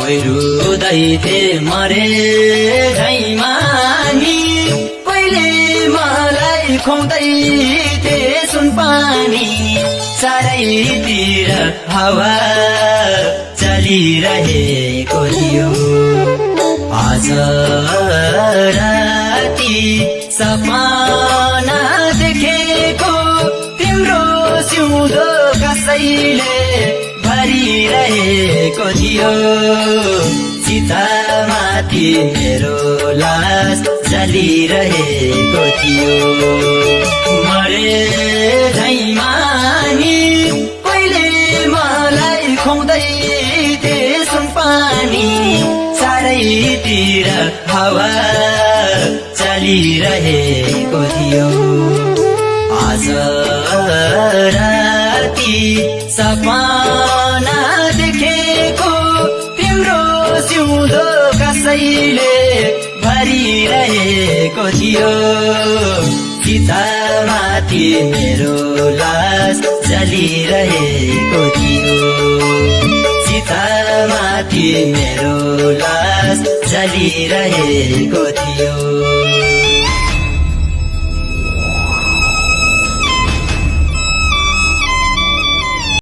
रुँदै थिए मरे झै मानी पहिले मलाई खुवाउँदै थिए सुनपानी चारैतिर हावा चलिरहेको थियो आज राति सपना देखेको तिम्रो सिउँदो कसैले भरिरहेको थियो चितामाथि मेरो लास जलिरहेको थियो मरे झै मानी पहिले मलाई खुवाउँदै थिए सुनपानी चारैतिर हावा चलिरहेको थियो आज राति सपना देखेको तिम्रो सिउँदो कसैले भरिरहेको थियो चितामाथि मेरो लास जलिरहेको थियो चितामाथि मेरो लास जलिरहेको थियो